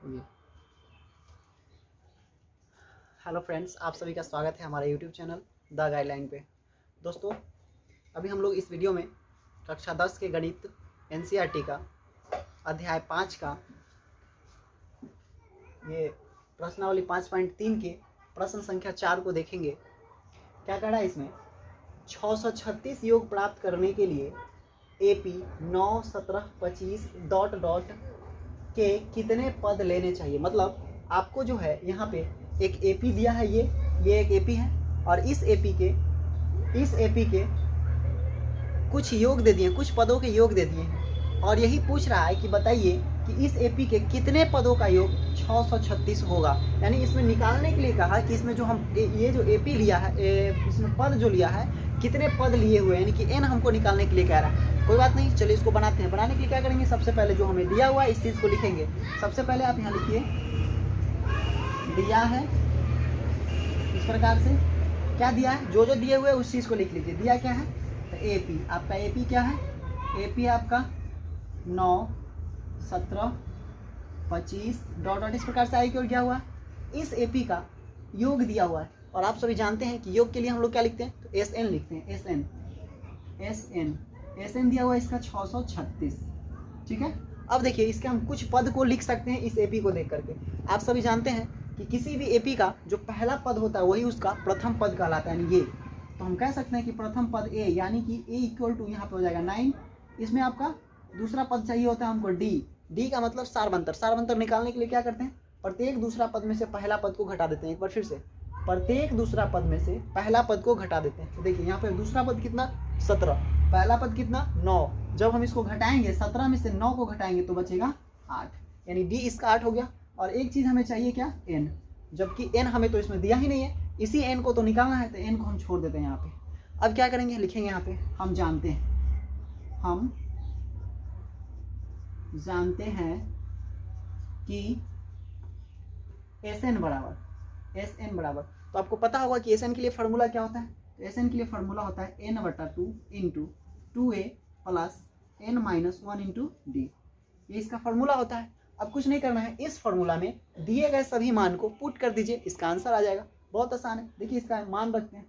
जी। Hello friends, आप सभी का स्वागत है हमारे यूट्यूब चैनल द गाइडलाइन पे। दोस्तों, अभी हम लोग इस वीडियो में कक्षा 10 के गणित एनसीईआरटी का अध्याय 5 का ये प्रश्नावली 5.3 के प्रश्न संख्या 4 को देखेंगे। क्या कह रहा है इसमें? 636 योग प्राप्त करने के लिए AP 9, 17, 25 ... के कितने पद लेने चाहिए। मतलब आपको जो है यहाँ पे एक AP दिया है, ये एक AP है और इस AP के कुछ योग दे दिए, कुछ पदों के योग दे दिए हैं और यही पूछ रहा है कि बताइए कि इस AP के कितने पदों का योग 636 होगा। यानी इसमें निकालने के लिए कहा कि इसमें जो हम ये जो AP लिया है, इसमें पद जो लिया है कितने पद लिए हुए, यानी कि n हमको निकालने के लिए कह रहा है। कोई बात नहीं, चलिए इसको बनाते हैं। बनाने के लिए क्या करेंगे, सबसे पहले जो हमें दिया हुआ है इस चीज़ को लिखेंगे। सबसे पहले आप यहाँ लिखिए, दिया है इस प्रकार से। क्या दिया है, जो दिए हुए उस चीज़ को लिख लीजिए। दिया क्या है, तो AP आपका AP क्या है, AP आपका 9, 17, 25 ... इस प्रकार से आई की ओर क्या हुआ, इस AP का योग दिया हुआ है। और आप सभी जानते हैं कि योग के लिए हम लोग क्या लिखते हैं, तो SN लिखते हैं। SN दिया हुआ है इसका 636। ठीक है, अब देखिए इसके हम कुछ पद को लिख सकते हैं इस AP को देख करके। आप सभी जानते हैं कि किसी भी AP का जो पहला पद होता है वही उसका प्रथम पद कहलाता है, यानी ये। तो हम कह सकते हैं कि प्रथम पद A, यानी कि A इक्वल टू यहाँ पे हो जाएगा 9। इसमें आपका दूसरा पद चाहिए होता है हमको D का मतलब सारवंतर। सारवंतर निकालने के लिए क्या करते हैं, प्रत्येक दूसरा पद में से पहला पद को घटा देते हैं। एक बार फिर से, प्रत्येक दूसरा पद में से पहला पद को घटा देते हैं। तो देखिए यहाँ पे दूसरा पद कितना, 17, पहला पद कितना, 9। जब हम इसको घटाएंगे 17 में से 9 को घटाएंगे तो बचेगा 8, यानी D इसका 8 हो गया। और एक चीज़ हमें चाहिए क्या, n, जबकि n हमें तो इसमें दिया ही नहीं है, इसी n को तो निकालना है, तो n को हम छोड़ देते हैं यहाँ पे। अब क्या करेंगे, लिखेंगे यहाँ पे, हम जानते हैं कि SN बराबर, तो आपको पता होगा कि SN के लिए फार्मूला क्या होता है। तो SN के लिए फार्मूला होता है n/2 into 2a plus n - 1 into D। ये इसका फार्मूला होता है। अब कुछ नहीं करना है, इस फार्मूला में दिए गए सभी मान को पुट कर दीजिए, इसका आंसर आ जाएगा। बहुत आसान है। देखिए इसका मान रखते हैं,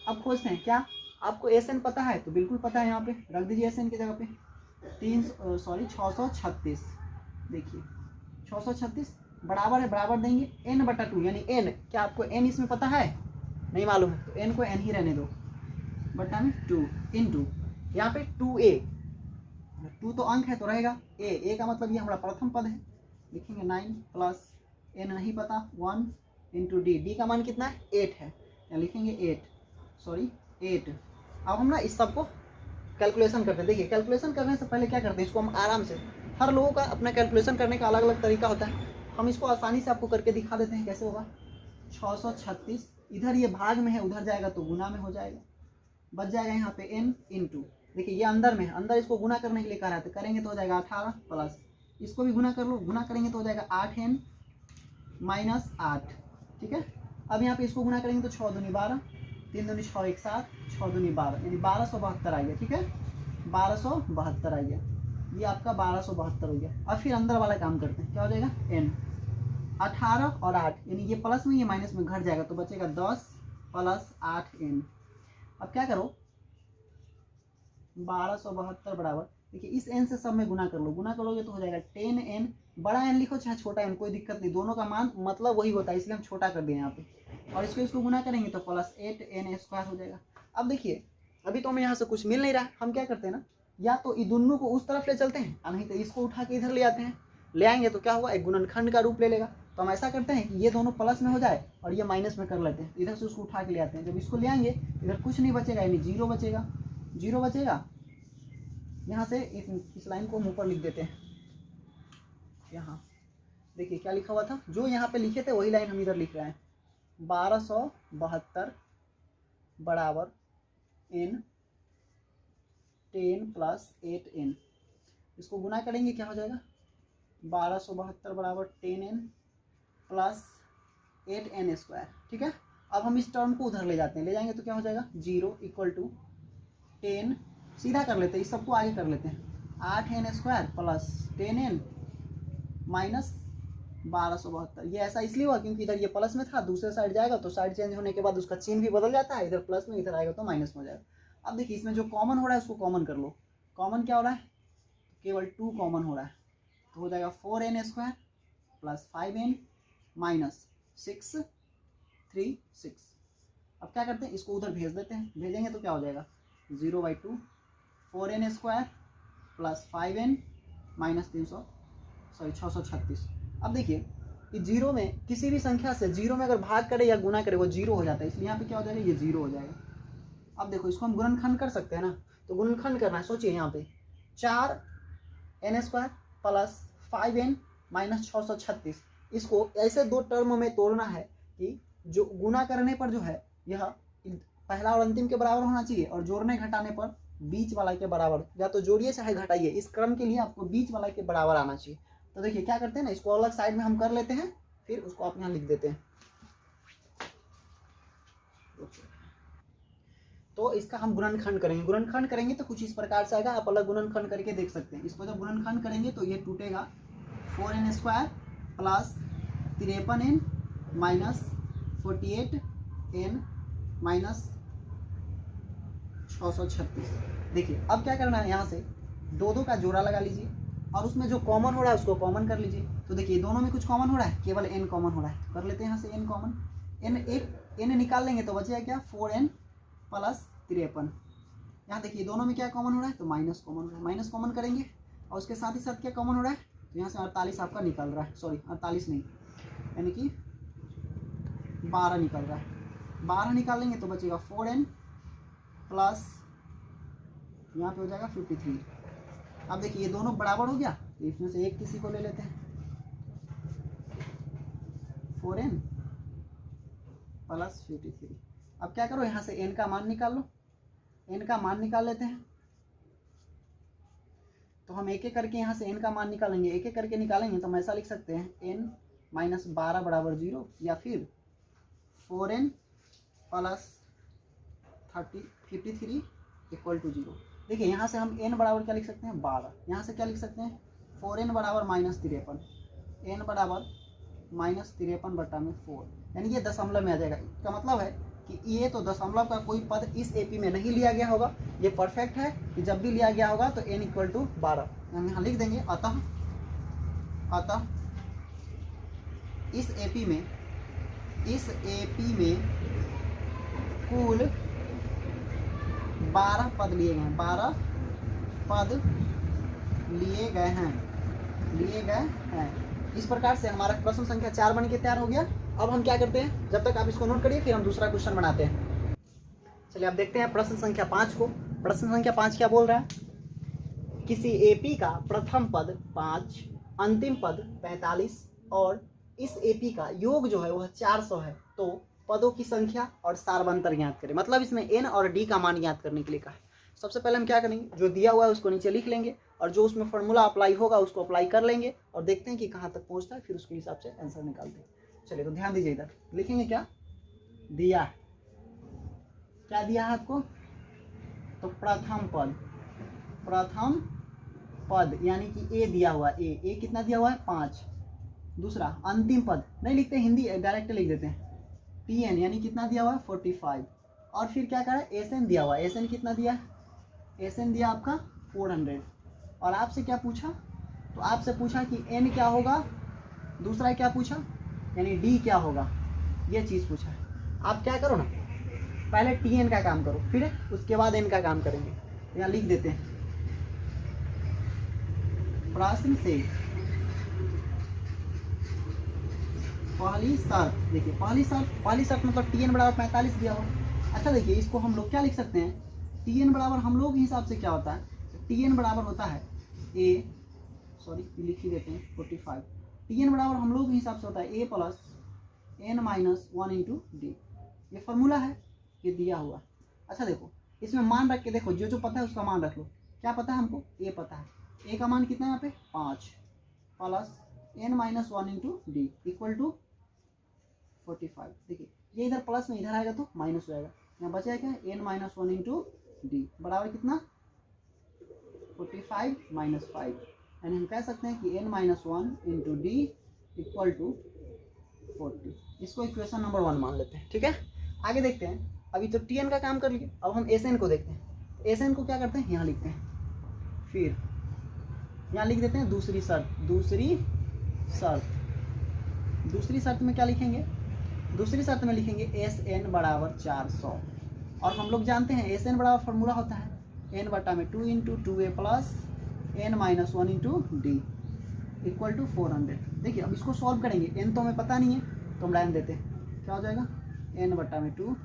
अब खोजते हैं। क्या आपको SN पता है, तो बिल्कुल पता है, यहाँ पे रख दीजिए SN की जगह पे 636। देखिए 636 बराबर है, बराबर देंगे n/2, यानी n, क्या आपको n इसमें पता है, नहीं मालूम है, तो n को n ही रहने दो, बटा में 2 इंटू यहाँ पे 2a, 2 तो अंक है तो रहेगा a का मतलब ये हमारा प्रथम पद है। लिखेंगे 9 प्लस n नहीं पता 1 इंटू D का मान कितना है, 8 है, या लिखेंगे 8। अब हम ना इस सबको कैलकुलेशन करते हैं। देखिए कैलकुलेशन करने से पहले क्या करते हैं, इसको हम आराम से, हर लोगों का अपना कैलकुलेशन करने का अलग अलग तरीका होता है। हम इसको आसानी से आपको करके दिखा देते हैं कैसे होगा। 636 इधर ये भाग में है, उधर जाएगा तो गुना में हो जाएगा, बच जाएगा यहाँ पे n इंटू, देखिए ये अंदर में है, अंदर इसको गुना करने के लिए कह रहा है, करेंगे तो हो जाएगा 18 प्लस इसको भी गुना कर लो, गुना करेंगे तो हो जाएगा 8n - 8। ठीक है, अब यहाँ पे इसको गुना करेंगे तो 6 दूनी 12, 3 दूनी 6, 1 7, 6 दूनी 12, यानी 1272 आ गया। ठीक है, 1272 आ गया, ये आपका 1272 हो गया। अब फिर अंदर वाला काम करते हैं, क्या हो जाएगा, n 18 और 8, यानी ये प्लस में ये माइनस में घट जाएगा, तो बचेगा 10 प्लस 8n। अब क्या करो, 1272 बराबर, देखिए इस n से सब में गुना कर लो, गुना करोगे तो हो जाएगा 10n, बड़ा n लिखो चाहे छोटा n, कोई दिक्कत नहीं, दोनों का मान मतलब वही होता है, इसलिए हम छोटा कर दिए यहाँ पे। और इसको गुना करेंगे तो प्लस 8n² हो जाएगा। अब देखिए अभी तो हमें यहाँ से कुछ मिल नहीं रहा, हम क्या करते हैं ना, या तो ये दोनों को उस तरफ ले चलते हैं, और नहीं तो इसको उठा के इधर ले आते हैं। ले आएंगे तो क्या होगा, एक गुणनखंड का रूप ले लेगा। तो हम ऐसा करते हैं कि ये दोनों प्लस में हो जाए और ये माइनस में कर लेते हैं, इधर से उसको उठा के ले आते हैं। जब इसको ले आएंगे इधर कुछ नहीं बचेगा, यानी 0 बचेगा, 0 बचेगा। यहाँ से इस लाइन को हम ऊपर लिख देते हैं। यहाँ देखिए क्या लिखा हुआ था, जो यहाँ पे लिखे थे वही लाइन हम इधर लिख रहे हैं। 1272 बराबर n 10 प्लस 8n, इसको गुना करेंगे क्या हो जाएगा, 1272 बराबर 10n प्लस 8n²। ठीक है, अब हम इस टर्म को उधर ले जाते हैं, ले जाएंगे तो क्या हो जाएगा, 0 इक्वल टू 10, सीधा कर लेते हैं, इस सबको आगे कर लेते हैं, 8n² प्लस 10n माइनस 1272। ये ऐसा इसलिए हुआ क्योंकि इधर ये प्लस में था, दूसरे साइड जाएगा तो साइड चेंज होने के बाद उसका चिन्ह भी बदल जाता है, इधर प्लस में इधर आएगा तो माइनस में हो जाएगा। अब देखिए इसमें जो कॉमन हो रहा है उसको कॉमन कर लो। कॉमन क्या हो रहा है, केवल 2 कॉमन हो रहा है, तो हो जाएगा 4n² प्लस 5n माइनस 636। अब क्या करते हैं, इसको उधर भेज देते हैं, भेजेंगे तो क्या हो जाएगा 0/2 4n² प्लस 5n माइनस 636। अब देखिए कि जीरो में किसी भी संख्या से जीरो में अगर भाग करे या गुना करे वो जीरो हो जाता है, इसलिए यहाँ पे क्या हो जाएगा, ये जीरो हो जाएगा। अब देखो इसको हम गुणनखंड कर सकते हैं ना, तो गुणनखंड करना है, सोचिए यहाँ पे 4n² प्लस 5n माइनस 636, इसको ऐसे दो टर्म में तोड़ना है कि जो गुना करने पर जो है यह पहला और अंतिम के बराबर होना चाहिए, और जोड़ने घटाने पर बीच वाला के बराबर, या तो जोड़िए चाहे घटाइए, इस क्रम के लिए आपको बीच वाला के बराबर आना चाहिए। तो देखिए क्या करते हैं ना, इसको अलग साइड में हम कर लेते हैं, फिर उसको आप यहाँ लिख देते हैं। तो इसका हम गुणनखंड करेंगे, गुणनखंड करेंगे तो कुछ इस प्रकार से आएगा, आप अलग गुणनखंड करके देख सकते हैं। इसको जब गुणनखंड करेंगे तो ये टूटेगा 4n² plus 53n minus 48n minus 636। देखिए अब क्या करना है, यहाँ से दो दो का जोड़ा लगा लीजिए और उसमें जो कॉमन हो रहा है उसको कॉमन कर लीजिए। तो देखिए दोनों में कुछ कॉमन हो रहा है, केवल n कॉमन हो रहा है, कर लेते हैं यहाँ से n कॉमन। n निकाल लेंगे तो बचेगा क्या 4n प्लस 53। यहाँ देखिए दोनों में क्या कॉमन हो रहा है, तो माइनस कॉमन हो रहा है, माइनस कॉमन करेंगे और उसके साथ ही साथ क्या कॉमन हो रहा है, तो यहाँ से 48 आपका निकल रहा है, सॉरी 48 नहीं यानी कि 12 निकल रहा है। 12 निकाल लेंगे तो बचेगा 4n प्लस यहाँ पे हो जाएगा 53। अब देखिए ये दोनों बराबर हो गया, तो इसमें से एक किसी को ले लेते हैं, 4n प्लस 53। अब क्या करो, यहाँ से n का मान निकाल लो, n का मान निकाल लेते हैं। तो हम एक एक करके यहाँ से n का मान निकालेंगे, एक एक करके निकालेंगे तो हम ऐसा लिख सकते हैं n माइनस 12 बराबर 0, या फिर 4n प्लस 53 इक्वल टू 0। देखिए यहाँ से हम n बराबर क्या लिख सकते हैं 12, यहाँ से क्या लिख सकते हैं 4n बराबर माइनस 53, n बराबर माइनस 53/4, यानी ये दशमलव में आ जाएगा। इसका मतलब है कि ये तो दशमलव का कोई पद इस एपी में नहीं लिया गया होगा, ये परफेक्ट है कि जब भी लिया गया होगा तो n इक्वल टू 12 हम यहाँ लिख देंगे। अतः इस एपी में कुल 12 पद लिए गए हैं, 12 पद लिए गए हैं। इस प्रकार से हमारा प्रश्न संख्या 4 बन के तैयार हो गया। अब हम क्या करते हैं, जब तक आप इसको नोट करिए फिर हम दूसरा क्वेश्चन बनाते हैं। चलिए अब देखते हैं प्रश्न संख्या 5 को। प्रश्न संख्या 5 क्या बोल रहा है, किसी एपी का प्रथम पद 5, अंतिम पद 45 और इस एपी का योग जो है वह 400 है, तो पदों की संख्या और सार्वंतर ज्ञात करें। मतलब इसमें n और d का मान ज्ञात करने के लिए कहा है। सबसे पहले हम क्या करेंगे, जो दिया हुआ है उसको नीचे लिख लेंगे और जो उसमें फॉर्मूला अप्लाई होगा उसको अप्लाई कर लेंगे और देखते हैं कि कहाँ तक पहुँचता है, फिर उसके हिसाब से आंसर निकालते हैं। चलिए तो ध्यान दीजिए, इधर लिखेंगे क्या दिया है, क्या दिया है आपको, तो प्रथम पद यानी कि ए दिया हुआ, ए कितना दिया हुआ है 5। दूसरा अंतिम पद नहीं लिखते, हिंदी डायरेक्ट लिख देते हैं, tn यानी कितना दिया हुआ है 45। और फिर क्या करा, sn दिया हुआ है, sn कितना दिया है, sn दिया आपका 400। और आपसे क्या पूछा, तो आपसे पूछा कि n क्या होगा, दूसरा क्या पूछा यानी d क्या होगा, ये चीज़ पूछा है। आप क्या करो ना, पहले tn का काम करो, फिर उसके बाद n का काम करेंगे। यहाँ लिख देते हैं, प्रश्न से पहली शर्त, देखिए पहली शर्त मतलब tn बराबर 45 दिया हुआ। अच्छा देखिए इसको हम लोग क्या लिख सकते हैं, tn बराबर हम लोग हिसाब से क्या होता है, tn बराबर होता है लिख ही देते हैं 45। tn बराबर हम लोग हिसाब से होता है a plus n minus 1 into D, ये फॉर्मूला है, ये दिया हुआ। अच्छा देखो इसमें मान रख के देखो, जो पता है उसका मान रख लो। क्या पता है हमको, a पता है, a का मान कितना है यहाँ पे 5 plus n minus 1 into D equal to 45। देखिए ये इधर प्लस में इधर आएगा तो माइनस हो जाएगा, यहाँ बचा है क्या n माइनस 1 इंटू डी बराबर कितना 45 माइनस 5, यानी हम कह सकते हैं कि n minus 1 into D equal to 40। इसको इक्वेशन नंबर 1 मान लेते हैं। ठीक है, आगे देखते हैं। अभी तो टी एन का काम कर लिए, अब हम एस एन को देखते हैं। एस एन को क्या करते हैं, यहाँ लिखते हैं, फिर यहाँ लिख देते हैं दूसरी शर्त। दूसरी शर्त में क्या लिखेंगे, दूसरी शर्त में लिखेंगे एस एन बराबर 400। और हम लोग जानते हैं एस एन बराबर फॉर्मूला होता है एन बटा में 2 into 2a plus N minus 1 into D equal to 400। देखिए अब इसको सॉल्व करेंगे, एन तो हमें पता नहीं है तो हम लाइन देते हैं, क्या हो जाएगा एन बटा में 2,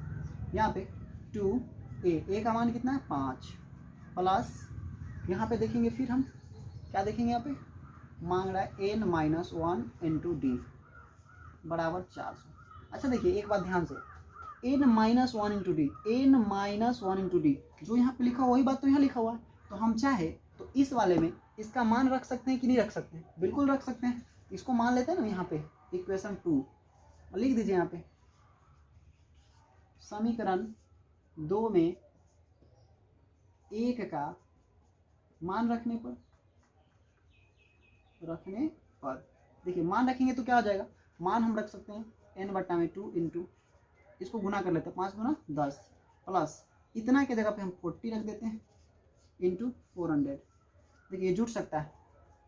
यहाँ पे 2a का मान कितना है 5 प्लस यहाँ पे देखेंगे, फिर हम क्या देखेंगे, यहाँ पे मांग रहा है एन माइनस 1 इंटू डी बराबर 400। अच्छा देखिए एक बात ध्यान से, N minus 1 into D, N minus 1 into D जो यहाँ पे लिखा हुआ वही बात तो यहाँ लिखा हुआ है। तो हम चाहे तो इस वाले में इसका मान रख सकते हैं कि नहीं रख सकते हैं, बिल्कुल रख सकते हैं। इसको मान लेते हैं ना यहाँ पे इक्वेशन 2 लिख दीजिए। यहाँ पे समीकरण 2 में 1 का मान रखने पर देखिए मान रखेंगे तो क्या हो जाएगा, मान हम रख सकते हैं एन बटा में 2 इंटू, इसको गुना कर लेते हैं 5 गुना 10 प्लस इतना के जगह पे हम 40 रख देते हैं इंटू 400। देखिए ये जुट सकता है।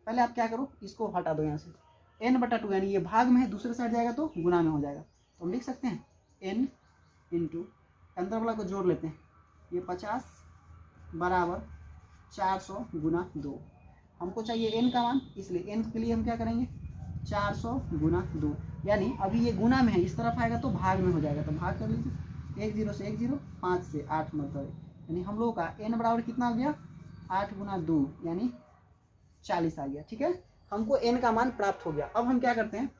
पहले आप क्या करो, इसको हटा दो यहाँ से, एन बटा 2 यानी ये भाग में है, दूसरे साइड जाएगा तो गुना में हो जाएगा। तो हम लिख सकते हैं एन इंटू अंदर वाला को जोड़ लेते हैं, ये 50 बराबर 400 गुना 2। हमको चाहिए एन का मान, इसलिए एन के लिए हम क्या करेंगे 400 गुना 2, यानी अभी ये गुना में है, इस तरफ आएगा तो भाग में हो जाएगा। तो भाग कर लीजिए, 1 0 से 1 0, 5 से 8 मतलब, यानी हम लोगों का एन बराबर कितना आ गया 8 गुना 2 यानी 40 आ गया। ठीक है, हमको एन का मान प्राप्त हो गया। अब हम क्या करते हैं,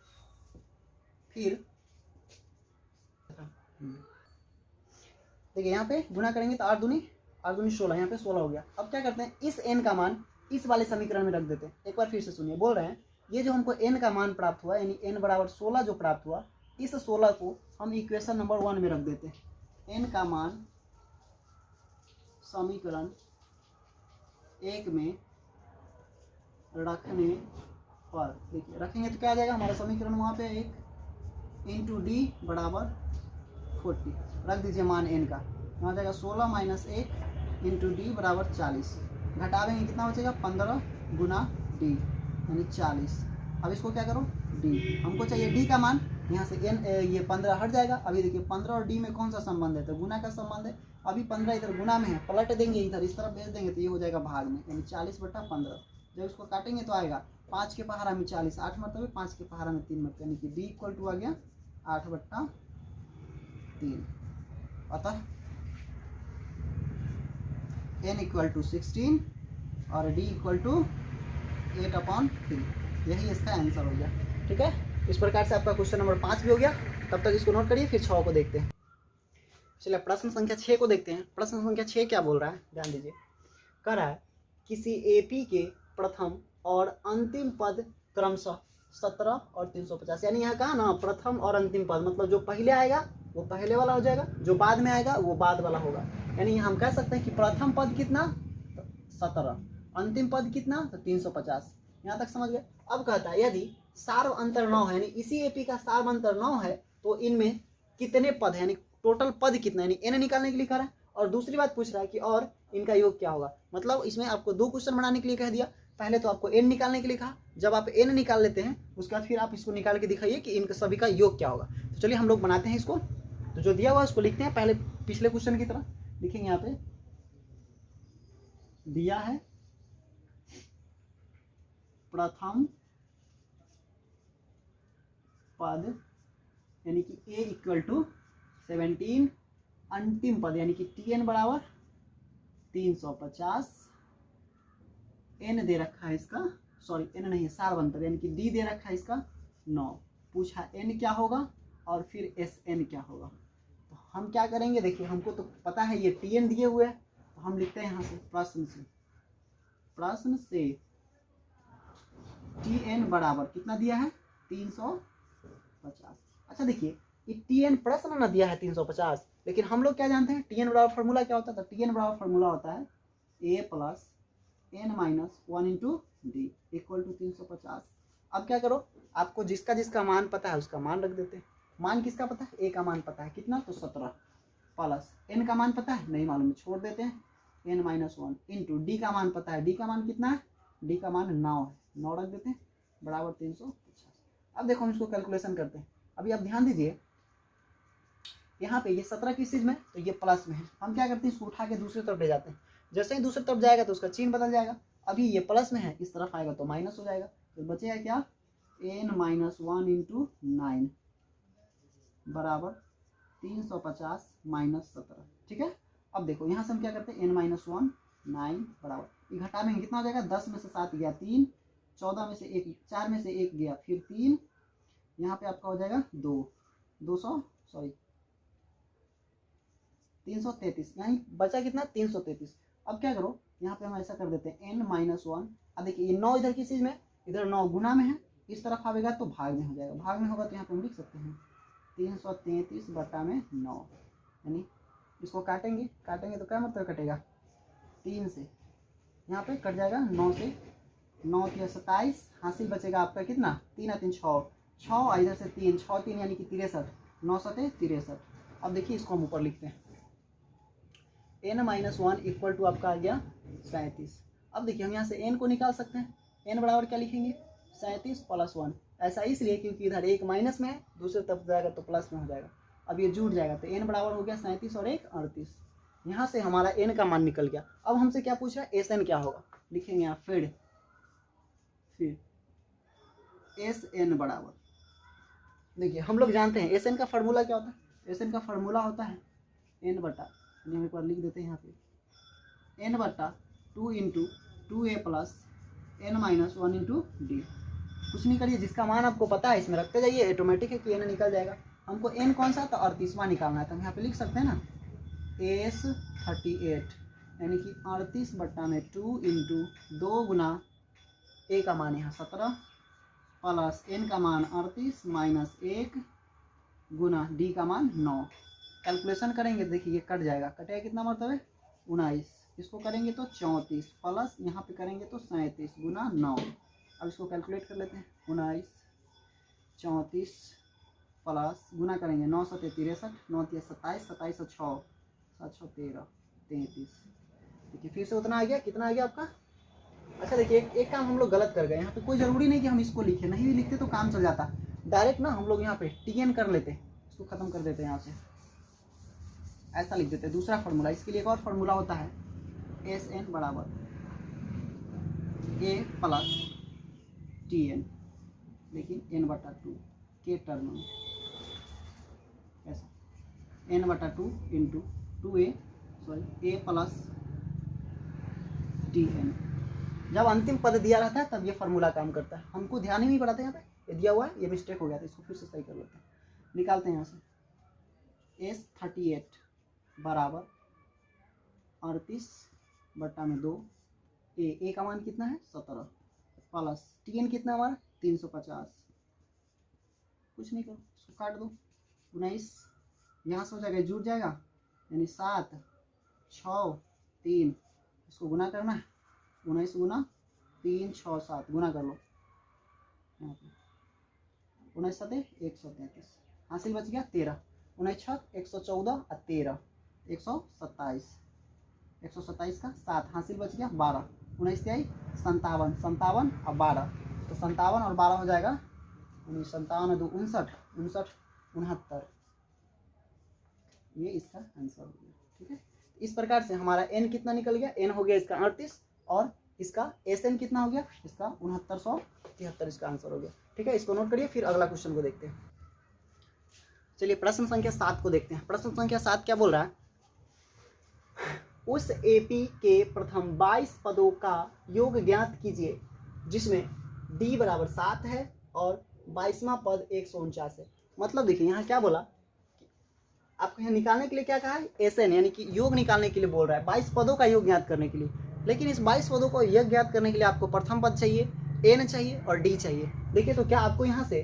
फिर देखिए यहाँ पे गुना करेंगे तो 8 दूनी 16, यहाँ पे 16 हो गया। अब क्या करते हैं, इस एन का मान इस वाले समीकरण में रख देते हैं। एक बार फिर से सुनिए, बोल रहे हैं ये जो हमको एन का मान प्राप्त हुआ यानी एन बराबर 16 जो प्राप्त हुआ, इस 16 को हम इक्वेशन नंबर 1 में रख देते हैं। एन का मान समीकरण 1 में रखने पर, देखिए रखेंगे तो क्या आ जाएगा हमारा समीकरण, वहाँ पे 1 इंटू डी बराबर 40 रख दीजिए मान एन का, वहाँ जाएगा 16 माइनस 1 इंटू डी बराबर 40, घटावेंगे कितना बचेगा 15 गुना डी यानी 40। अब इसको क्या करो डी, हमको चाहिए डी का मान, यहाँ से एन ये 15 हट जाएगा। अभी देखिए 15 और डी में कौन सा संबंध है, तो गुना का संबंध है। अभी 15 इधर गुना में है, पलट देंगे इधर इस तरफ भेज देंगे तो ये हो जाएगा भाग में, यानी 40 बटा 15। जब इसको काटेंगे तो आएगा 5 के पहाड़ा में 40, 8 मतलब 5 के पहाड़ा में 3 मतलब, यानी कि डी इक्वल टू आ गया 8 बटा 3। अतः n इक्वल टू 16 और d इक्वल टू 8/3, यही इसका आंसर हो गया। ठीक है, इस प्रकार से आपका क्वेश्चन नंबर 5 भी हो गया। तब तक इसको नोट करिए, फिर 6 को देखते हैं। चलिए प्रश्न संख्या 6 को देखते हैं। प्रश्न संख्या 6 क्या बोल रहा है, ध्यान दीजिए। कह रहा है किसी एपी के प्रथम और अंतिम पद क्रमशः 17 और 350, यानी यहाँ कहा ना प्रथम और अंतिम पद, मतलब जो पहले आएगा वो पहले वाला हो जाएगा, जो बाद में आएगा वो बाद वाला होगा। यानी हम कह सकते हैं कि प्रथम पद कितना 17, अंतिम पद कितना तो 350। यहाँ तक समझ गए। अब कहता है यदि सार्व अंतर 9 है, यानी इसी एपी का सार्व अंतर 9 है, तो इनमें कितने पद है, यानी टोटल पद कितना, यानी एन निकालने के लिए कह रहा है। और दूसरी बात पूछ रहा है कि और इनका योग क्या होगा। मतलब इसमें आपको 2 क्वेश्चन बनाने के लिए कह दिया। पहले तो आपको एन निकालने के लिए कहा, जब आप एन निकाल लेते हैं उसके बाद फिर आप इसको निकाल के दिखाइए कि इनका सभी का योग क्या होगा। तो चलिए हम लोग बनाते हैं इसको। तो जो दिया हुआ है उसको लिखते हैं, पहले पिछले क्वेश्चन की तरह लिखेंगे। यहाँ पे दिया है प्रथम पद यानी कि a इक्वल टू 17, अंतिम पद यानी कि tn बराबर 350, n दे रखा है इसका, सॉरी n नहीं सार्व अंतर यानी कि d दे रखा है इसका 9। पूछा n क्या होगा और फिर sn क्या होगा। तो हम क्या करेंगे, देखिए हमको तो पता है ये tn दिए हुए हैं, तो हम लिखते हैं यहाँ से प्रश्न से tn बराबर कितना दिया है 350। अच्छा देखिए ये tn प्रश्न ना दिया है 350, लेकिन हम लोग क्या जानते हैं tn बराबर फार्मूला क्या होता है। तो tn बराबर फार्मूला होता है a plus n minus 1 into D equal to 350। अब क्या करो, आपको जिसका जिसका मान पता है उसका मान रख देते हैं। मान किसका पता है? ए का मान पता है कितना, तो 17 प्लस एन का मान पता है नहीं मालूम, छोड़ देते हैं, n-1 इंटू डी का मान पता है, डी का मान कितना है, डी का मान 9 है, 9 रख देते हैं बराबर 350। अब देखो हम इसको कैलकुलेशन करते हैं। अभी आप ध्यान दीजिए यहाँ पे ये 17 किस चीज़ में, तो ये प्लस में है। हम क्या करते हैं, इसको उठा के दूसरी तरफ ले जाते हैं। जैसे ही दूसरी तरफ जाएगा तो उसका चिन्ह बदल जाएगा। अभी ये प्लस में है, इस तरफ आएगा तो माइनस हो जाएगा। तो बचेगा क्या, n-1 इंटू 9 बराबर 350 माइनस 17। ठीक है। अब देखो यहाँ से हम क्या करते हैं, n-1 9 बराबर, ये घटा में कितना हो जाएगा, 10 में से 7 गया 3, 14 में से 1, 4 में से 1 गया फिर 3, यहाँ पे आपका हो जाएगा 333, यहाँ बचा कितना 333। अब क्या करो, यहाँ पे हम ऐसा कर देते हैं n-1। अब देखिए ये 9 इधर किस चीज़ में, इधर 9 गुना में है, इस तरफ आएगा तो भाग में हो जाएगा, भाग में होगा तो यहाँ पे हम लिख सकते हैं 333 बटा में 9, यानी इसको काटेंगे तो क्या मतलब कटेगा, 3 से यहाँ पे कट जाएगा 9 से, 9 3 27, हासिल बचेगा आपका कितना, 3 3 6, 6 इधर से 3, 6 3 यानी कि 63, 9 7 63। अब देखिए इसको हम ऊपर लिखते हैं, n-1 इक्वल टू आपका आ गया 37। अब देखिए हम यहाँ से n को निकाल सकते हैं, n बराबर क्या लिखेंगे, 37 प्लस 1। ऐसा इसलिए क्योंकि इधर एक माइनस में है, दूसरे तरफ जाएगा तो प्लस में हो जाएगा। अब ये जुड़ जाएगा तो n बराबर हो गया 37 और 1 38। यहाँ से हमारा n का मान निकल गया। अब हमसे क्या पूछ रहा है, SN क्या होगा, लिखेंगे यहाँ फिर SN बराबर, देखिए हम लोग जानते हैं SN का फार्मूला क्या होता है, SN का फार्मूला होता है n बटा, हम एक बार लिख देते हैं यहाँ पे, n बटा 2 into 2a plus n-1 into D. कुछ नहीं करिए, जिसका मान आपको पता है इसमें रखते जाइए, ऑटोमेटिक है कि n निकल जाएगा। हमको n कौन सा, तो 38वां निकालना है, तो हम यहाँ पे लिख सकते हैं ना S38 यानी कि 38 बट्टा में 2 इंटू 2 गुना a का मान यहाँ 17 प्लस n का मान 38 माइनस 1 गुना d का मान 9। कैलकुलेशन करेंगे देखिए ये कट जाएगा, कटेगा कितना मतलब है 19, इसको करेंगे तो 34 प्लस यहाँ पे करेंगे तो 37 गुना 9। अब इसको कैलकुलेट कर लेते हैं, 19 34 प्लस गुना करेंगे 9 7 63, 9 3 27, 27 और 6 7 6 13 33। देखिए फिर से उतना आ गया, कितना आ गया आपका। अच्छा देखिए एक काम हम लोग गलत कर गए, यहाँ पे कोई ज़रूरी नहीं कि हम इसको लिखें, नहीं भी लिखते तो काम चल जाता, डायरेक्ट ना हम लोग यहाँ पे TN कर लेते, इसको ख़त्म कर देते हैं यहाँ से, ऐसा लिख देते हैं दूसरा फार्मूला। इसके लिए एक और फार्मूला होता है SN बराबर A प्लस TN, लेकिन n बटा 2 के टर्म में, ऐसा n बटा 2 into 2a a plus TN। जब अंतिम पद दिया रहता है तब ये फार्मूला काम करता है, हमको ध्यान ही नहीं पड़ता यहाँ पे, ये दिया हुआ है, ये मिस्टेक हो गया था, इसको फिर से सही कर लेते हैं। निकालते हैं यहाँ से S38 बराबर 38 बट्टा में 2, ए का मान कितना है 17 प्लस TN कितना हमारा 350, कुछ नहीं करो इसको काट दो, 19 यहाँ से हो जाएगा जुड़ जाएगा, यानी 7 6 3, इसको गुना करना है, 19 गुना 3 6 7 गुना कर लो, यहाँ पे 19 7 133, हासिल बच गया 13, 19 6 114 और 13 127, 127 का 7 हासिल बच गया 12, 19 आई 57, 57 और 12, तो 57 और 12 हो जाएगा 57 2 59, 59 69, ये इसका आंसर हो गया। ठीक है, इस प्रकार से हमारा n कितना निकल गया, n हो गया इसका 38 और इसका SN कितना हो गया, इसका 6973, इसका आंसर हो गया। ठीक है, इसको नोट करिए, फिर अगला क्वेश्चन को देखते हैं। चलिए प्रश्न संख्या 7 को देखते हैं। प्रश्न संख्या 7 क्या बोल रहा है, उस AP के प्रथम 22 पदों का योग ज्ञात कीजिए जिसमें D बराबर 7 है और 22वां पद 149 है। मतलब देखिए यहाँ क्या बोला, आपको यहाँ निकालने के लिए क्या कहा है, SN यानी कि योग निकालने के लिए बोल रहा है, 22 पदों का योग ज्ञात करने के लिए। लेकिन इस 22 पदों को योग ज्ञात करने के लिए आपको प्रथम पद चाहिए, N चाहिए और D चाहिए। देखिए तो क्या आपको यहाँ से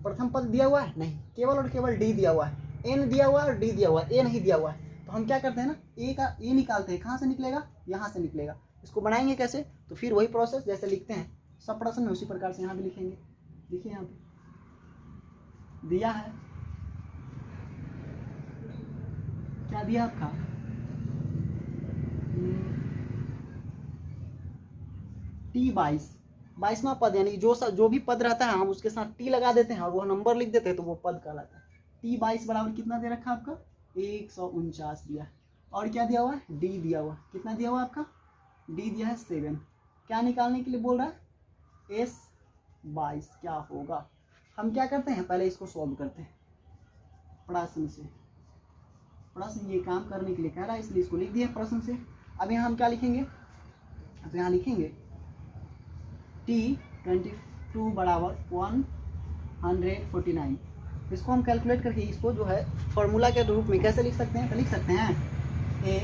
प्रथम पद दिया हुआ है, नहीं, केवल और केवल D दिया हुआ है, N दिया हुआ है और D दिया हुआ है, A नहीं दिया हुआ है। तो हम क्या करते हैं ना, A निकालते हैं, कहाँ से निकलेगा, यहाँ से निकलेगा। इसको बनाएंगे कैसे, तो फिर वही प्रोसेस जैसे लिखते हैं सब प्रश्न में उसी प्रकार से यहाँ भी लिखेंगे। देखिए यहाँ पे दिया है, क्या दिया आपका टी 22वां पद, यानी जो भी पद रहता है हम उसके साथ टी लगा देते हैं और वो नंबर लिख देते हैं तो वो पद कहलाता है। टी 22 बराबर कितना दे रखा है आपका 149 दिया है। और क्या दिया हुआ है डी दिया हुआ, कितना दिया हुआ आपका डी दिया है 7। क्या निकालने के लिए बोल रहा है S22 क्या होगा। हम क्या करते हैं पहले इसको सॉल्व करते हैं प्रश्न से, प्रश्न ये काम करने के लिए कह रहा है इसलिए इसको लिख दिया प्रश्न से। अब यहाँ हम क्या लिखेंगे, अब यहाँ लिखेंगे T22 बराबर 149। इसको हम कैलकुलेट करके इसको जो है फॉर्मूला के रूप में कैसे लिख सकते हैं, तो लिख सकते हैं a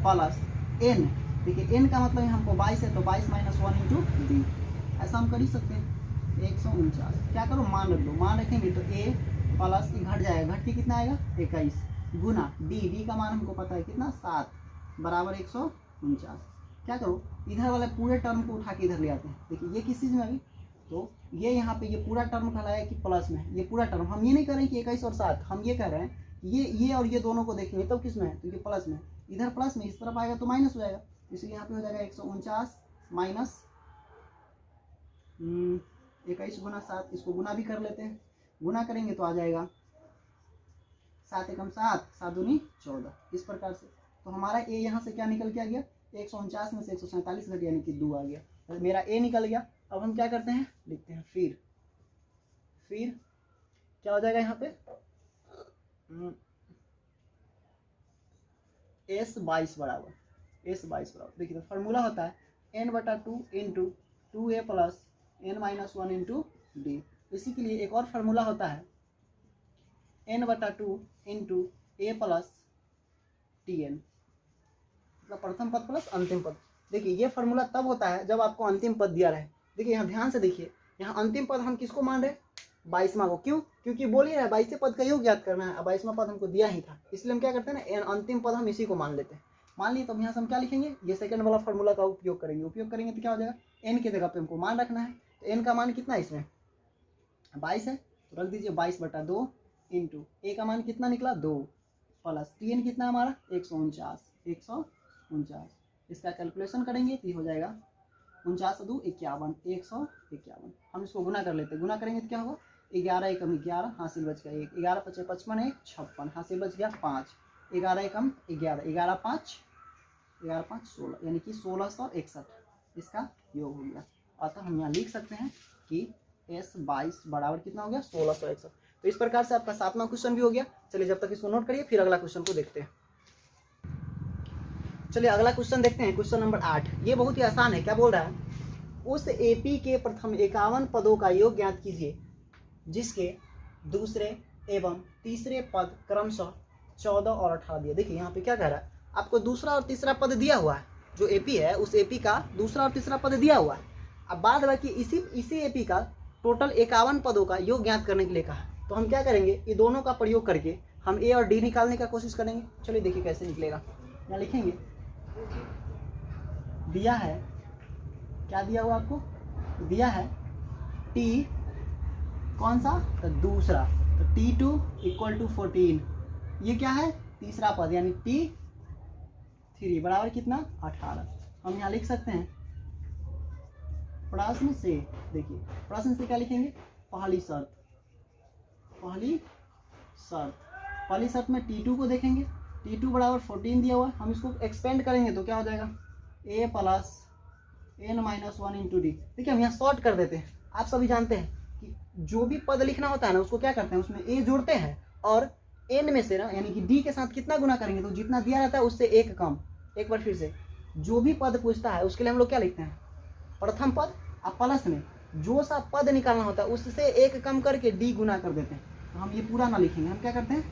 प्लस n। देखिए n का मतलब हमको 22 है तो 22 माइनस 1 इंटू डी, ऐसा हम कर ही सकते हैं 149। क्या करो मान रख दो, मान रखेंगे तो a प्लस घट जाएगा, घट के कितना आएगा 21 गुना डी का मान हमको पता है कितना 7 बराबर 149। क्या करो इधर वाले पूरे टर्म को उठा के इधर ले आते हैं। देखिए ये किस चीज़ में अभी, तो ये यहाँ पे ये पूरा टर्म कहलाया कि प्लस में, ये पूरा टर्म हम ये नहीं कर रहे हैं कि 21 और 7, हम ये कह रहे हैं ये और ये दोनों को देखेंगे तब किस में है, तो ये प्लस में, इधर प्लस में, इस तरफ आएगा तो माइनस हो जाएगा, इसलिए यहाँ पे हो जाएगा 149 माइनस 21 गुना 7। इसको गुना भी कर लेते हैं, गुना करेंगे तो आ जाएगा 7 एकम 7, 7 दूनी 14। इस प्रकार से तो हमारा ए यहाँ से क्या निकल के आ गया 149 में से 147 घट यानी कि 2 आ गया, तो मेरा ए निकल गया। अब हम क्या करते हैं लिखते हैं फिर क्या हो जाएगा यहाँ पे S22 बराबर देखिए तो फार्मूला होता है n/2 into 2a plus n-1 into D. इसी के लिए एक और फार्मूला होता है n/2 into a plus tn, मतलब प्रथम पद प्लस अंतिम पद। देखिए ये फार्मूला तब होता है जब आपको अंतिम पद दिया रहे। देखिए यहाँ ध्यान से देखिए, यहाँ अंतिम पद हम किसको मान रहे हैं 22वां को, क्यों, क्योंकि बोल ही रहा है 22वें पद का योग ज्ञात करना है, 22वां पद हमको दिया ही था, इसलिए हम क्या करते हैं ना अंतिम पद हम इसी को मान लेते हैं। मान लिए तो यहाँ से हम क्या लिखेंगे, ये सेकंड वाला फार्मूला का उपयोग करेंगे तो क्या हो जाएगा n की जगह पे हमको मान रखना है, तो n का मान कितना है इसमें 22 है, तो रख दीजिए 22/2 इंटू a का मान कितना निकला 2 प्लस tn कितना हमारा 149। इसका कैलकुलेशन करेंगे तो हो जाएगा 49×2 51, 151। हम इसको गुना कर लेते हैं, गुना करेंगे तो क्या होगा 11 एकम 11 हासिल बच गया 1, 11 × 5 = 55, 56 हासिल बच गया 5, 11 एकम 11, 11 5 16, यानी कि 1661 इसका योग हो गया। अतः हम यहाँ लिख सकते हैं कि S22 बराबर कितना हो गया 1661। तो इस प्रकार से आपका 7वां क्वेश्चन भी हो गया। चलिए जब तक इसको नोट करिए फिर अगला क्वेश्चन को देखते हैं। चलिए अगला क्वेश्चन देखते हैं, क्वेश्चन नंबर 8। ये बहुत ही आसान है। क्या बोल रहा है, उस एपी के प्रथम 51 पदों का योग ज्ञात कीजिए जिसके दूसरे एवं तीसरे पद क्रमशः 14 और 18 दिए। देखिए यहाँ पे क्या कह रहा है, आपको दूसरा और तीसरा पद दिया हुआ है, जो एपी है उस एपी का दूसरा और तीसरा पद दिया हुआ है। अब बाद बाकी इसी एपी का टोटल 51 पदों का योग ज्ञात करने के लिए कहा। तो हम क्या करेंगे, ये दोनों का प्रयोग करके हम ए और डी निकालने का कोशिश करेंगे। चलिए देखिए कैसे निकलेगा। यहाँ लिखेंगे दिया है, क्या दिया हुआ आपको, दिया है टी कौन सा, तो दूसरा, तो T2 = 14। ये क्या है तीसरा पद यानी T3 बराबर कितना 18। हम यहाँ लिख सकते हैं प्रश्न से, देखिए प्रश्न से क्या लिखेंगे, पहली शर्त में T2 को देखेंगे, T2 बराबर 14 दिया हुआ, हम इसको एक्सपेंड करेंगे तो क्या हो जाएगा a plus n-1 into D. देखिए हम यहाँ शॉर्ट कर देते हैं। आप सभी जानते हैं कि जो भी पद लिखना होता है ना उसको क्या करते हैं, उसमें a जोड़ते हैं और n में से ना यानी कि d के साथ कितना गुना करेंगे तो जितना दिया रहता है उससे एक कम। एक बार फिर से, जो भी पद पूछता है उसके लिए हम लोग क्या लिखते हैं प्रथम पद, और प्लस में जो सा पद निकालना होता है उससे एक कम करके d गुना कर देते हैं। तो हम ये पूरा ना लिखेंगे, हम क्या करते हैं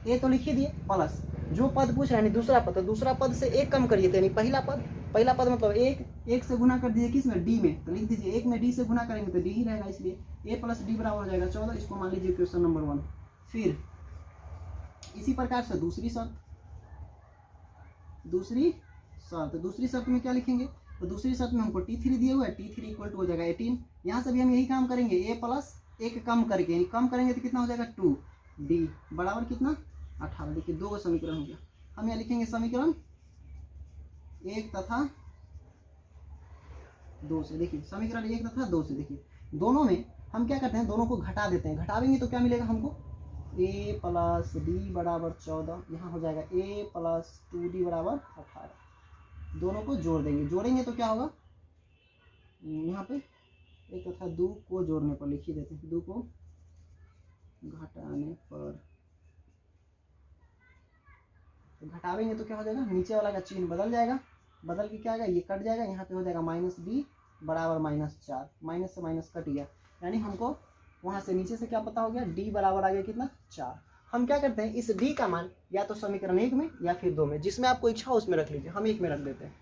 a तो लिख ही दिए प्लस जो पद पूछ रहे हैं दूसरा पद, तो दूसरा पद से एक कम करिए यानी पहला पद मतलब एक से गुना कर दीजिए किस में डी में, तो लिख दीजिए एक में डी से गुना करेंगे तो डी ही रहेगा, इसलिए a प्लस डी बराबर हो जाएगा 14। इसको मान लीजिए क्वेश्चन नंबर 1। फिर इसी प्रकार से दूसरी शर्त में क्या लिखेंगे, तो दूसरी शर्त में हमको T3 दिए हुआ है, T3 = हो जाएगा 18। यहाँ से भी हम यही काम करेंगे a प्लस एक कम करके, यानी कम करेंगे तो कितना हो जाएगा 2d बराबर कितना 18। देखिए 2 समीकरण हो गया। हम यहाँ लिखेंगे समीकरण 1 तथा 2 से। देखिए समीकरण 1 तथा 2 से, देखिए दोनों में हम क्या करते हैं, दोनों को घटा देते हैं। घटावेंगे तो क्या मिलेगा हमको, a प्लस डी बराबर 14, यहाँ हो जाएगा a प्लस 2d बराबर 18। दोनों को जोड़ देंगे, जोड़ेंगे तो क्या होगा, यहाँ पे 1 तथा 2 को जोड़ने पर लिख ही देते हैं, 2 को घटाने पर, तो घटावेंगे तो क्या हो जाएगा, नीचे वाला का चिन्ह बदल जाएगा, बदल के क्या आएगा, ये कट जाएगा, यहाँ पे हो जाएगा -b बराबर -4, माइनस से माइनस कट गया, यानी हमको वहाँ से नीचे से क्या पता हो गया, d बराबर आ गया कितना 4। हम क्या करते हैं, इस d का मान या तो समीकरण 1 में या फिर 2 में, जिसमें आपको इच्छा हो उसमें रख लीजिए। हम 1 में रख देते हैं।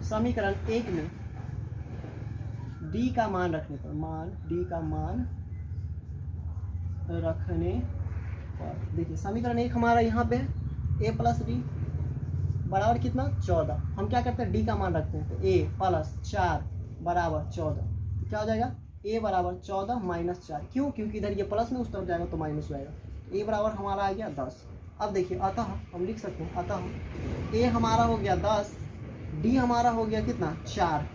समीकरण 1 में d का मान रखने पर, d का मान रखने पर, देखिए समीकरण 1 हमारा यहाँ पे है a प्लस डी बराबर कितना 14। हम क्या करते हैं, d का मान रखते हैं, तो a प्लस 4 बराबर 14, तो क्या हो जाएगा a बराबर 14 माइनस 4। क्यों, क्योंकि इधर ये प्लस में उस तरफ जाएगा तो माइनस हो जाएगा। a बराबर हमारा आ गया 10। अब देखिए अतः हम लिख सकते हैं, अतः a हमारा हो गया 10, d हमारा हो गया कितना 4।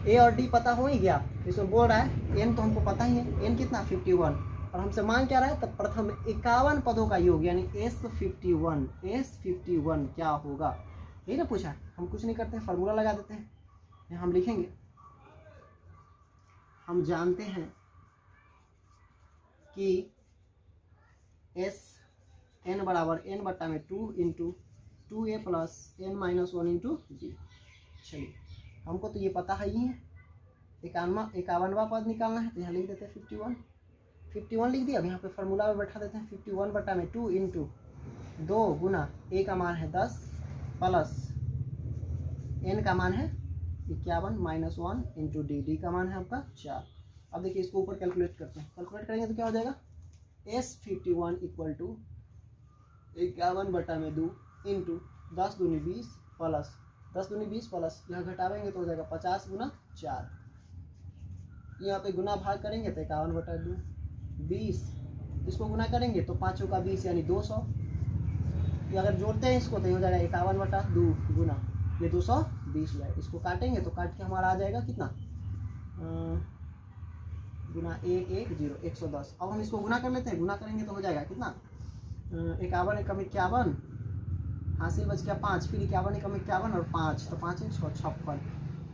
a और d पता हो ही गया, इसमें बोल रहा है n तो हमको पता ही है, n कितना 51, और हमसे मांग क्या रहा है, तब प्रथम 51 पदों का योग यानी S51 क्या होगा, यही ना पूछा। हम कुछ नहीं करते हैं, फार्मूला लगा देते हैं। यहाँ हम लिखेंगे, हम जानते हैं कि एस n बराबर n बट्टा में 2 into 2a plus n minus 1 into d। चलिए हमको तो ये पता है ही है, 51वां पद निकालना है, तो यहाँ लिख देते हैं 51 लिख दिया। अब यहाँ पे फार्मूला में बैठा देते हैं, 51 बट्टा में 2 इंटू 2 गुना a का मान है 10 प्लस n का मान है 51 माइनस 1 इंटू डी का मान है आपका 4। अब देखिए इसको ऊपर कैलकुलेट करते हैं, कैलकुलेट करेंगे तो क्या हो जाएगा, S51 इक्वल टू 51 बटा में 2 इंटू 10 दूनी 20 प्लस 10 दूनी 20 प्लस यहाँ घटावेंगे तो हो जाएगा 50 गुना 4। यहाँ पे गुना भाग करेंगे तो 51 बटा 2 20, इसको गुना करेंगे तो 5 का 20 यानी 200। ये अगर जोड़ते हैं इसको तो ये हो जाएगा 51 बटा 2 गुना ये 220 हो जाएगा। इसको काटेंगे तो काट के हमारा आ जाएगा कितना, गुना 110 110। अब हम इसको गुना कर लेते हैं, गुना करेंगे तो हो जाएगा कितना, 51 एकम 51, हासिल बच गया 5, फिर 51 एकम 51 और 5 तो 5 1 6 56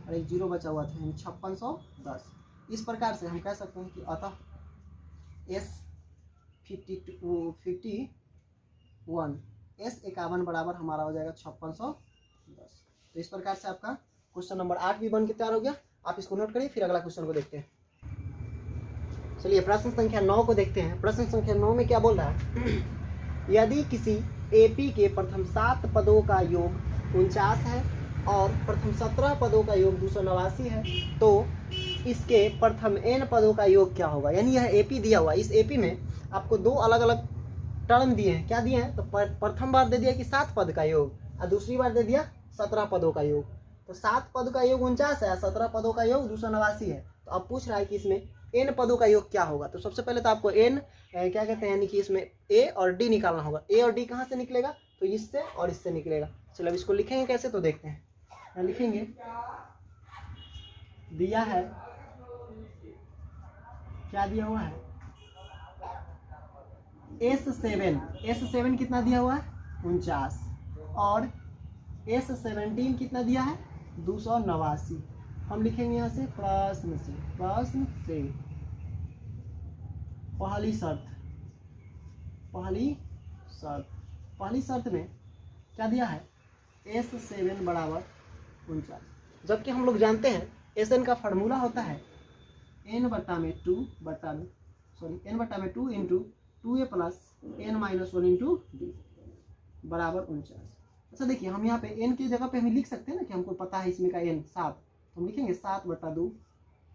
और एक जीरो बचा हुआ था, 5610। इस प्रकार से हम कह सकते हैं कि अतः S51 बराबर हमारा हो जाएगा 5610। तो इस प्रकार से आपका क्वेश्चन नंबर 8 भी बन के तैयार हो गया। आप इसको नोट करिए, फिर अगला क्वेश्चन को देखते हैं। चलिए प्रश्न संख्या 9 को देखते हैं। प्रश्न संख्या 9 में क्या बोल रहा है, यदि किसी एपी के प्रथम 7 पदों का योग 49 है और प्रथम 17 पदों का योग 289 है, तो इसके प्रथम n पदों का योग क्या होगा। यानी यह एपी दिया हुआ, इस एपी में आपको दो अलग अलग टर्म दिए हैं। क्या दिए हैं, तो प्रथम बार दे दिया कि 7 पद का योग और दूसरी बार दे दिया 17 पदों का योग। तो 7 पद का योग 49 है, 17 पदों का योग 289 है। तो अब पूछ रहा है कि इसमें n पदों का योग क्या होगा। तो सबसे पहले तो आपको n क्या कहते हैं, यानी कि इसमें a और d निकालना होगा। a और d कहाँ से निकलेगा, तो इससे और इससे निकलेगा। चलो अब इसको लिखेंगे कैसे, तो देखते हैं। यहाँ लिखेंगे, दिया है, क्या दिया हुआ है, S7 कितना दिया हुआ है 49 और S17 कितना दिया है 289। हम लिखेंगे यहाँ से प्रश्न से पहली शर्त में क्या दिया है, S7 बराबर 49। जबकि हम लोग जानते हैं Sn का फार्मूला होता है n बट्टा में 2 into 2a plus n minus 1 into D बराबर 49। अच्छा देखिए हम यहाँ पे n की जगह पे हम लिख सकते हैं ना कि हमको पता है इसमें का n 7, तो हम लिखेंगे 7 बट्टा 2,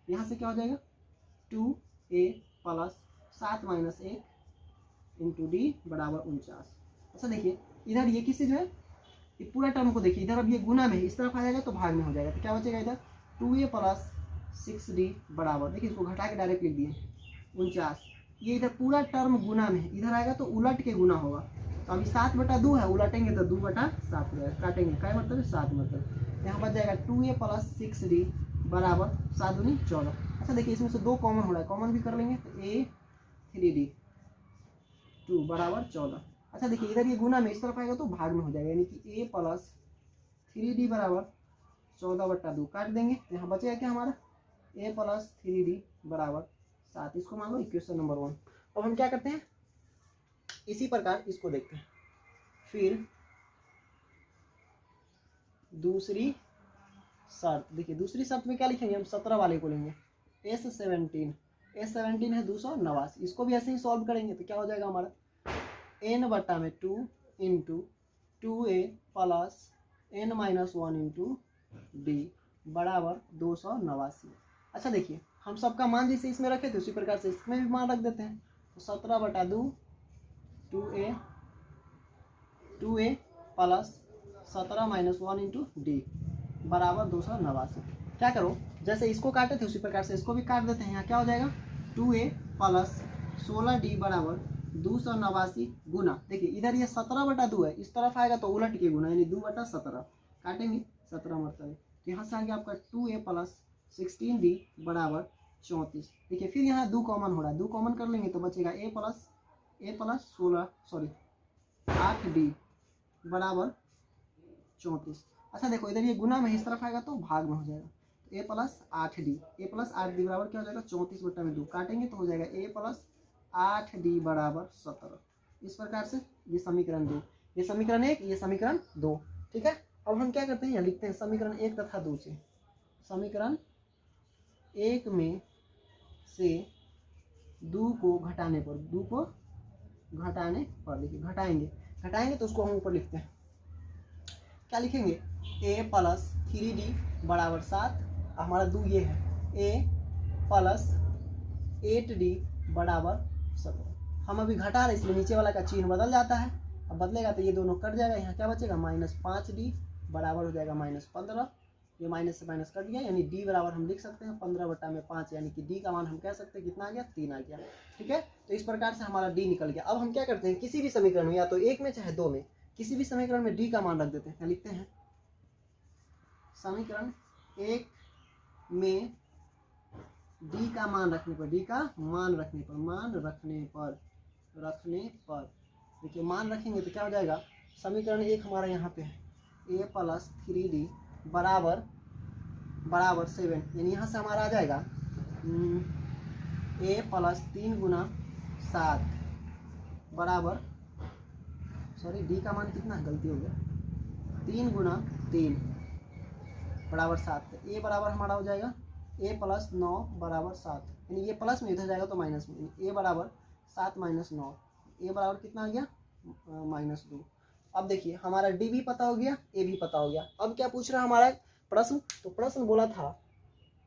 यहाँ से क्या हो जाएगा 2a plus 7 minus 1 into D बराबर 49। अच्छा देखिए इधर ये किसी जो है ये पूरा टर्म को देखिए, इधर अब ये गुना में इस तरफ आ जाएगा तो भाग में हो जाएगा, तो क्या बचेगा इधर 2a प्लस 6d बराबर, देखिए इसको घटा के डायरेक्ट लिख दिए 49। ये इधर पूरा टर्म गुना में है, इधर आएगा तो उलट के गुना होगा। तो अभी 7/2 है, उलटेंगे तो 2/7 हो जाएगा, काटेंगे क्या मतलब है 7 मतलब, यहाँ बच जाएगा 2a + 6d बराबर 7 दूनी 14। अच्छा देखिए इसमें से 2 कॉमन हो रहा है, कॉमन भी कर लेंगे तो a 3d 2 बराबर 14। अच्छा देखिए इधर ये गुना में इस तरफ आएगा तो भाग में हो जाएगा, यानी कि a + 3d बराबर 14/2 काट देंगे तो यहाँ बचेगा क्या हमारा a + 3d बराबर 7। इसको मान लो इक्वेशन नंबर 1। अब हम क्या करते हैं, इसी प्रकार इसको देखते हैं। फिर दूसरी शर्त, देखिए दूसरी शर्त में क्या लिखेंगे हम, 17 वाले को लेंगे, S17 है 289। इसको भी ऐसे ही सॉल्व करेंगे तो क्या हो जाएगा हमारा n/2 × 2a + n-1 × d बराबर 289। अच्छा देखिए हम सबका मान जैसे इसमें रखे थे उसी प्रकार से इसमें भी मान रख देते हैं। तो 17/2 2a + 17-1 × d बराबर 289। क्या करो, जैसे इसको काटे थे उसी प्रकार से इसको भी काट देते हैं। यहाँ क्या हो जाएगा 2a + 16d बराबर 289 गुना, देखिए इधर ये 17/2 है, इस तरफ आएगा तो उलट के गुना, यानी 2/17 काटेंगे 17 मतलब, तो यहाँ से आगे आपका 2a + 16d बराबर 34। देखिए फिर यहाँ 2 कॉमन हो रहा है, 2 कॉमन कर लेंगे तो बचेगा a + 8d बराबर 34। अच्छा देखो इधर ये गुना में इस तरफ आएगा तो भाग में हो जाएगा, तो a + 8d बराबर क्या हो जाएगा 34/2 काटेंगे तो हो जाएगा a + 8d बराबर 17। इस प्रकार से ये समीकरण 2, ये समीकरण 1, ये समीकरण 2। ठीक है, अब हम क्या करते हैं यहाँ लिखते हैं समीकरण 1 तथा 2 से। समीकरण 1 में से 2 को घटाने पर, 2 को घटाने पर, देखिए घटाएंगे तो उसको हम ऊपर लिखते हैं, क्या लिखेंगे a + 3d बराबर 7। हमारा 2 ये है, a + 8d बराबर 17। हम अभी घटा रहे इसलिए नीचे वाला का चिन्ह बदल जाता है, अब बदलेगा तो ये दोनों कट जाएगा, यहाँ क्या बचेगा -5d बराबर हो जाएगा -15। ये माइनस से माइनस कट गया, यानी d बराबर हम लिख सकते हैं 15/5, यानी कि d का मान हम कह सकते हैं कितना आ गया 3 आ गया। ठीक है, तो इस प्रकार से हमारा d निकल गया। अब हम क्या करते हैं, किसी भी समीकरण में या तो 1 में चाहे 2 में, किसी भी समीकरण में d का मान रख देते हैं। क्या लिखते हैं, समीकरण 1 में d का मान रखने पर, d का मान रखने पर देखिए मान रखेंगे तो क्या हो जाएगा, समीकरण 1 हमारा यहाँ पे है a + 3d बराबर 7, यानी यहाँ से हमारा आ जाएगा a + 3 × 7 बराबर, सॉरी d का मान कितना है, गलती हो गया, 3 × 3 बराबर 7। a बराबर हमारा हो जाएगा a + 9 बराबर 7, यानी ये प्लस में इधर जाएगा तो माइनस में, a बराबर 7 - 9, a बराबर कितना आ गया -2। अब देखिए हमारा d भी पता हो गया, a भी पता हो गया। अब क्या पूछ रहा है हमारा प्रश्न, तो प्रश्न बोला था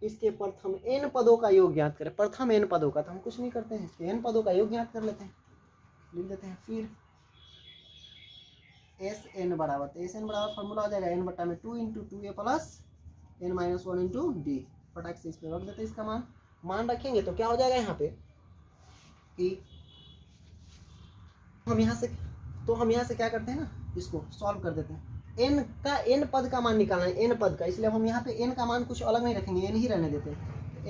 इसके प्रथम n पदों का योग ज्ञात करें। प्रथम n पदों का, तो हम कुछ नहीं करते हैं, इसके n पदों का योग ज्ञात कर लेते हैं, लिख देते हैं। फिर Sn बराबर, तो Sn बराबर फॉर्मूला हो जाएगा n/2 × 2a + n-1 × d। फटाक से इस पे रख देते हैं, इसका मान रखेंगे तो क्या हो जाएगा यहाँ पे कि हम यहाँ से क्या करते हैं ना, इसको सॉल्व कर देते हैं। n पद का मान निकालना है, n पद का, इसलिए हम यहाँ पे n का मान कुछ अलग नहीं रखेंगे, n ही रहने देते हैं।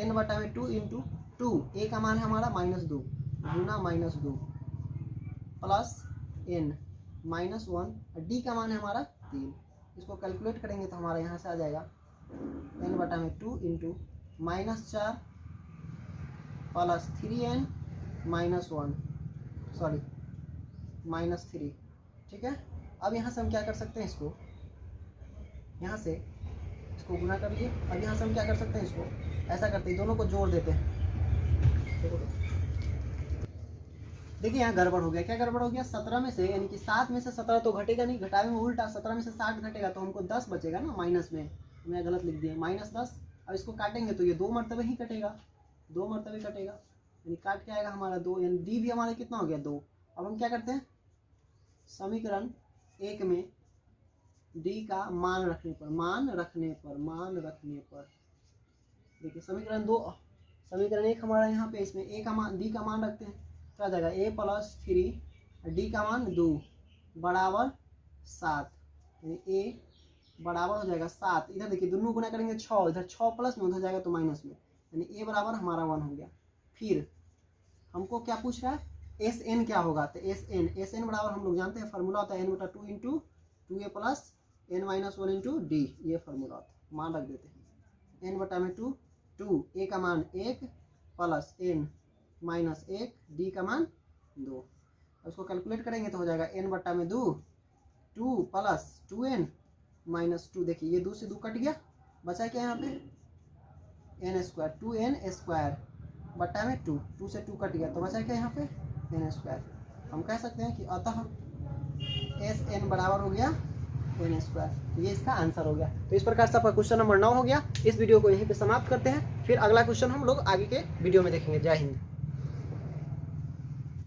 n/2 × 2, a का मान है हमारा -2 गुना -2 प्लस n -1, d का मान है हमारा 3। इसको कैलकुलेट करेंगे तो हमारा यहाँ से आ जाएगा n/2 × -4 प्लस 3n -3। ठीक है, अब यहाँ से हम क्या कर सकते हैं, इसको यहाँ से इसको गुना कर लिए। अब यहाँ से हम क्या कर सकते हैं, इसको ऐसा करते हैं, दोनों को जोड़ देते हैं। देखिए यहाँ गड़बड़ हो गया, क्या गड़बड़ हो गया, 17 में से, यानी कि 7 में से 17 तो घटेगा नहीं, घटावे में उल्टा 17 में से 60 घटेगा तो हमको 10 बचेगा ना माइनस में, मैं गलत लिख दिया -10। अब इसको काटेंगे तो ये 2 मरतबे ही कटेगा, 2 मरतबे कटेगा, यानी काट के आएगा हमारा 2, यानी डी भी हमारा कितना हो गया 2। अब हम क्या करते हैं, समीकरण 1 में डी का मान रखने पर देखिए समीकरण 2, समीकरण 1 हमारा यहाँ पे, इसमें ए का मान, डी का मान रखते हैं तो आ जाएगा a + 3, डी का मान 2 बराबर 7, यानी a बराबर हो जाएगा 7। इधर देखिए दोनों गुना करेंगे 6, इधर 6 प्लस में उधर जाएगा तो माइनस में, यानी a बराबर हमारा 1 हो गया। फिर हमको क्या पूछ रहा है, एस एन क्या होगा, तो एस एन बराबर हम लोग जानते हैं फार्मूला होता है n/2 × 2a + n - 1 × d, ये फार्मूला होता है, मान रख देते हैं n/2 2, a का मान 1 + n - 1, d का मान 2। उसको कैलकुलेट करेंगे तो हो जाएगा n/2 2 + 2n - 2, देखिए ये 2 से 2 कट गया, बचा क्या यहाँ पे n², 2n² बट्टा में 2, 2 से 2 कट गया तो बचा क्या यहाँ पे n²। हम कह सकते हैं कि अतः Sn बराबर हो गया n², ये इसका आंसर हो गया। तो इस प्रकार से आपका क्वेश्चन नंबर 9 हो गया। इस वीडियो को यहीं पे समाप्त करते हैं, फिर अगला क्वेश्चन हम लोग आगे के वीडियो में देखेंगे। जय हिंद।